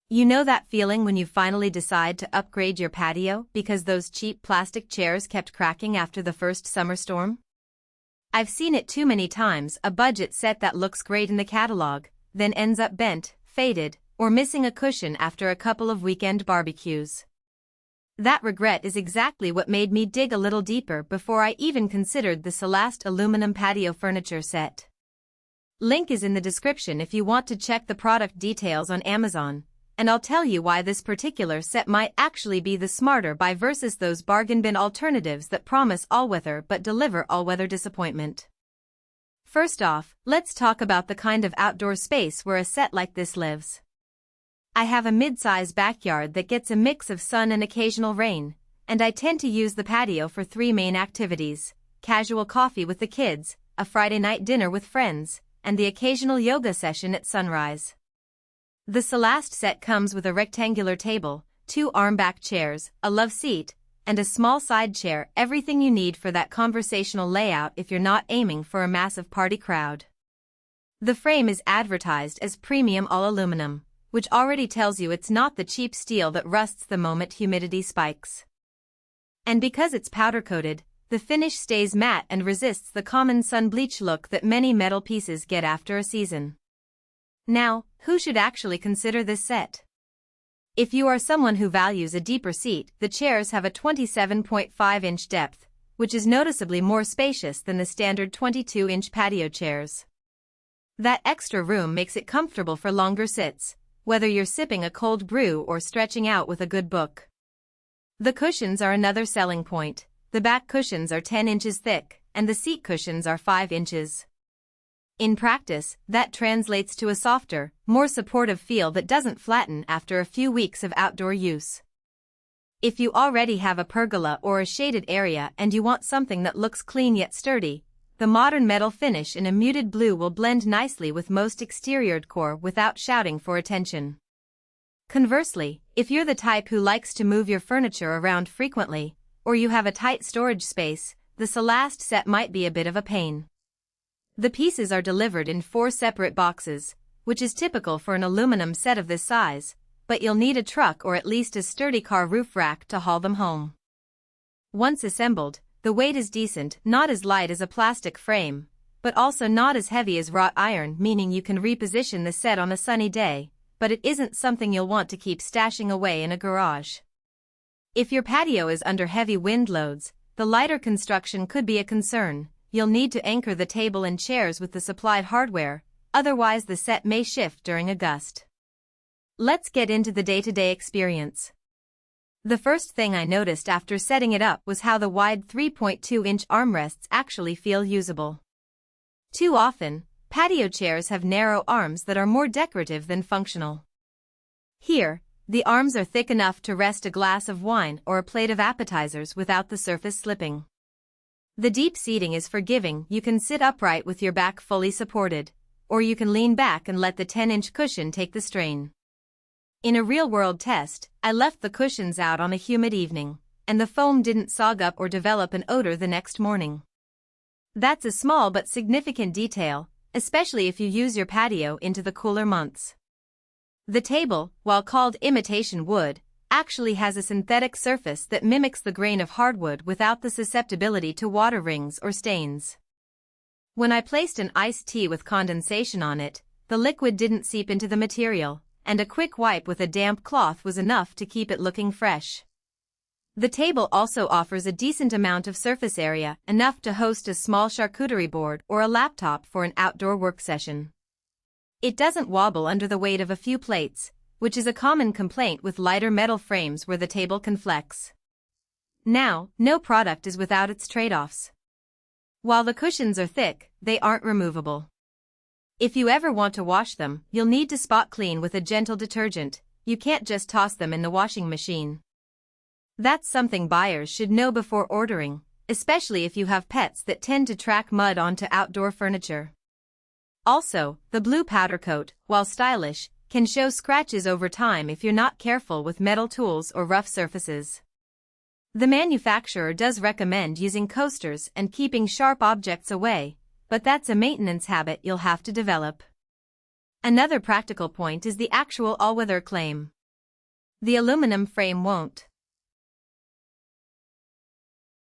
You know that feeling when you finally decide to upgrade your patio because those cheap plastic chairs kept cracking after the first summer storm? I've seen it too many times, a budget set that looks great in the catalog, then ends up bent, faded, or missing a cushion after a couple of weekend barbecues. That regret is exactly what made me dig a little deeper before I even considered the Solaste aluminum patio furniture set. Link is in the description if you want to check the product details on Amazon, and I'll tell you why this particular set might actually be the smarter buy versus those bargain bin alternatives that promise all-weather but deliver all-weather disappointment. First off, let's talk about the kind of outdoor space where a set like this lives. I have a mid-size backyard that gets a mix of sun and occasional rain, and I tend to use the patio for three main activities: casual coffee with the kids, a Friday night dinner with friends, and the occasional yoga session at sunrise. The Solaste set comes with a rectangular table, 2 armback chairs, a love seat, and a small side chair, everything you need for that conversational layout if you're not aiming for a massive party crowd. The frame is advertised as premium all-aluminum, which already tells you it's not the cheap steel that rusts the moment humidity spikes. And because it's powder-coated, the finish stays matte and resists the common sun bleach look that many metal pieces get after a season. Now, who should actually consider this set? If you are someone who values a deeper seat, the chairs have a 27.5-inch depth, which is noticeably more spacious than the standard 22-inch patio chairs. That extra room makes it comfortable for longer sits, whether you're sipping a cold brew or stretching out with a good book. The cushions are another selling point. The back cushions are 10 inches thick, and the seat cushions are 5 inches. In practice, that translates to a softer, more supportive feel that doesn't flatten after a few weeks of outdoor use. If you already have a pergola or a shaded area and you want something that looks clean yet sturdy, the modern metal finish in a muted blue will blend nicely with most exterior decor without shouting for attention. Conversely, if you're the type who likes to move your furniture around frequently, or you have a tight storage space, the Solaste set might be a bit of a pain. The pieces are delivered in 4 separate boxes, which is typical for an aluminum set of this size, but you'll need a truck or at least a sturdy car roof rack to haul them home. Once assembled, the weight is decent, not as light as a plastic frame, but also not as heavy as wrought iron, meaning you can reposition the set on a sunny day, but it isn't something you'll want to keep stashing away in a garage. If your patio is under heavy wind loads, the lighter construction could be a concern. You'll need to anchor the table and chairs with the supplied hardware, otherwise the set may shift during a gust. Let's get into the day-to-day experience. The first thing I noticed after setting it up was how the wide 3.2-inch armrests actually feel usable. Too often, patio chairs have narrow arms that are more decorative than functional. Here, the arms are thick enough to rest a glass of wine or a plate of appetizers without the surface slipping. The deep seating is forgiving. You can sit upright with your back fully supported, or you can lean back and let the 10-inch cushion take the strain. In a real-world test, I left the cushions out on a humid evening, and the foam didn't sog up or develop an odor the next morning. That's a small but significant detail, especially if you use your patio into the cooler months. The table, while called imitation wood, actually has a synthetic surface that mimics the grain of hardwood without the susceptibility to water rings or stains. When I placed an iced tea with condensation on it, the liquid didn't seep into the material, and a quick wipe with a damp cloth was enough to keep it looking fresh. The table also offers a decent amount of surface area, enough to host a small charcuterie board or a laptop for an outdoor work session. It doesn't wobble under the weight of a few plates, which is a common complaint with lighter metal frames where the table can flex. Now, no product is without its trade-offs. While the cushions are thick, they aren't removable. If you ever want to wash them, you'll need to spot clean with a gentle detergent. You can't just toss them in the washing machine. That's something buyers should know before ordering, especially if you have pets that tend to track mud onto outdoor furniture. Also, the blue powder coat, while stylish, can show scratches over time if you're not careful with metal tools or rough surfaces. The manufacturer does recommend using coasters and keeping sharp objects away, but that's a maintenance habit you'll have to develop. Another practical point is the actual all-weather claim. The aluminum frame won't.